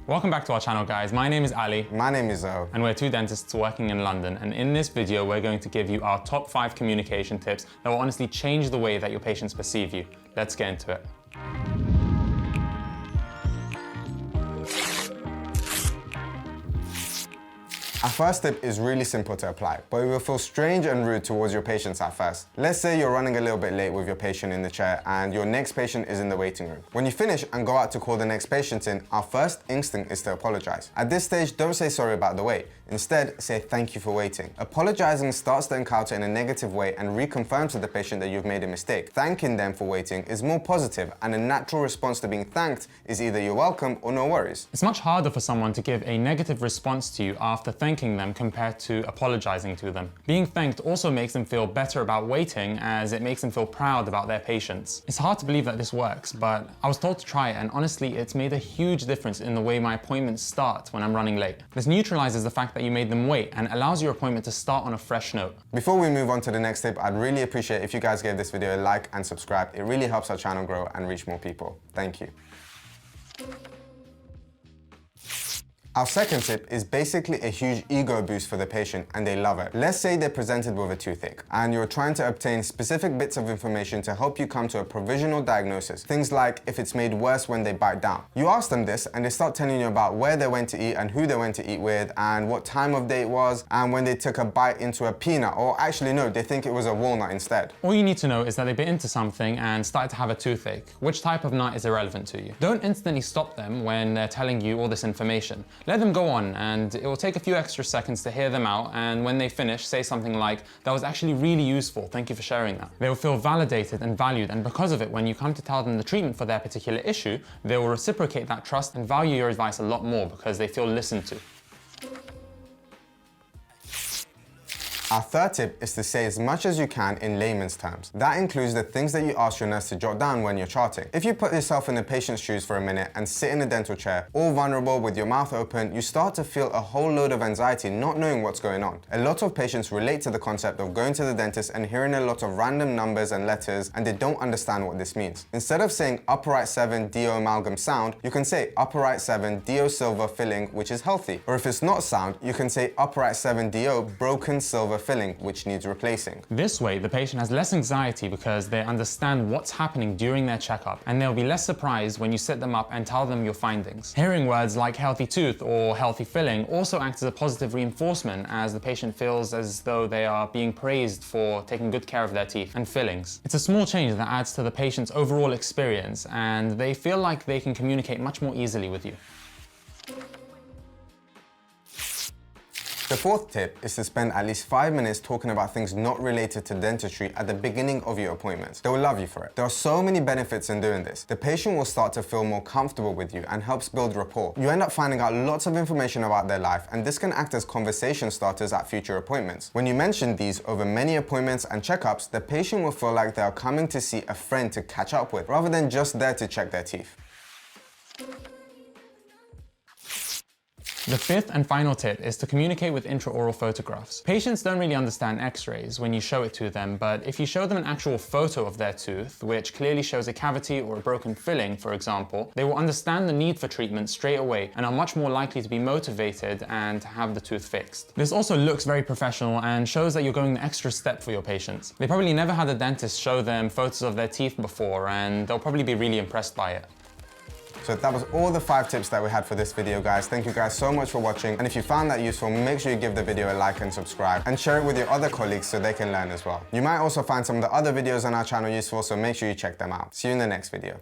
Welcome back to our channel, guys. My name is Ali. My name is Zoe. And we're two dentists working in London. And in this video, we're going to give you our top 5 communication tips that will honestly change the way that your patients perceive you. Let's get into it. Our first tip is really simple to apply, but it will feel strange and rude towards your patients at first. Let's say you're running a little bit late with your patient in the chair and your next patient is in the waiting room. When you finish and go out to call the next patient in, our first instinct is to apologize. At this stage, don't say sorry about the wait. Instead, say thank you for waiting. Apologizing starts the encounter in a negative way and reconfirms to the patient that you've made a mistake. Thanking them for waiting is more positive, and a natural response to being thanked is either you're welcome or no worries. It's much harder for someone to give a negative response to you after thanking them compared to apologizing to them. Being thanked also makes them feel better about waiting, as it makes them feel proud about their patience. It's hard to believe that this works, but I was told to try it, and honestly, it's made a huge difference in the way my appointments start when I'm running late. This neutralizes the fact that you made them wait and allows your appointment to start on a fresh note. Before we move on to the next tip, I'd really appreciate if you guys gave this video a like and subscribe. It really helps our channel grow and reach more people. Thank you. Our second tip is basically a huge ego boost for the patient, and they love it. Let's say they're presented with a toothache and you're trying to obtain specific bits of information to help you come to a provisional diagnosis. Things like if it's made worse when they bite down. You ask them this and they start telling you about where they went to eat and who they went to eat with and what time of day it was and when they took a bite into a peanut, or actually no, they think it was a walnut instead. All you need to know is that they bit into something and started to have a toothache. Which type of nut is irrelevant to you. Don't instantly stop them when they're telling you all this information. Let them go on, and it will take a few extra seconds to hear them out, and when they finish, say something like, "That was actually really useful, thank you for sharing that." They will feel validated and valued, and because of it, when you come to tell them the treatment for their particular issue, they will reciprocate that trust and value your advice a lot more because they feel listened to. Our third tip is to say as much as you can in layman's terms. That includes the things that you ask your nurse to jot down when you're charting. If you put yourself in the patient's shoes for a minute and sit in a dental chair, all vulnerable with your mouth open, you start to feel a whole load of anxiety not knowing what's going on. A lot of patients relate to the concept of going to the dentist and hearing a lot of random numbers and letters, and they don't understand what this means. Instead of saying upper right 7 DO amalgam sound, you can say upper right 7 DO silver filling, which is healthy. Or if it's not sound, you can say upper right 7 DO broken silver filling, which needs replacing. This way, the patient has less anxiety because they understand what's happening during their checkup, and they'll be less surprised when you sit them up and tell them your findings. Hearing words like healthy tooth or healthy filling also acts as a positive reinforcement, as the patient feels as though they are being praised for taking good care of their teeth and fillings. It's a small change that adds to the patient's overall experience, and they feel like they can communicate much more easily with you. The fourth tip is to spend at least 5 minutes talking about things not related to dentistry at the beginning of your appointments. They will love you for it. There are so many benefits in doing this. The patient will start to feel more comfortable with you and helps build rapport. You end up finding out lots of information about their life, and this can act as conversation starters at future appointments. When you mention these over many appointments and checkups, the patient will feel like they are coming to see a friend to catch up with, rather than just there to check their teeth. The fifth and final tip is to communicate with intraoral photographs. Patients don't really understand x-rays when you show it to them, but if you show them an actual photo of their tooth, which clearly shows a cavity or a broken filling, for example, they will understand the need for treatment straight away and are much more likely to be motivated and to have the tooth fixed. This also looks very professional and shows that you're going the extra step for your patients. They probably never had a dentist show them photos of their teeth before, and they'll probably be really impressed by it. So that was all the 5 tips that we had for this video, guys. Thank you guys so much for watching. And if you found that useful, make sure you give the video a like and subscribe, and share it with your other colleagues so they can learn as well. You might also find some of the other videos on our channel useful, so make sure you check them out. See you in the next video.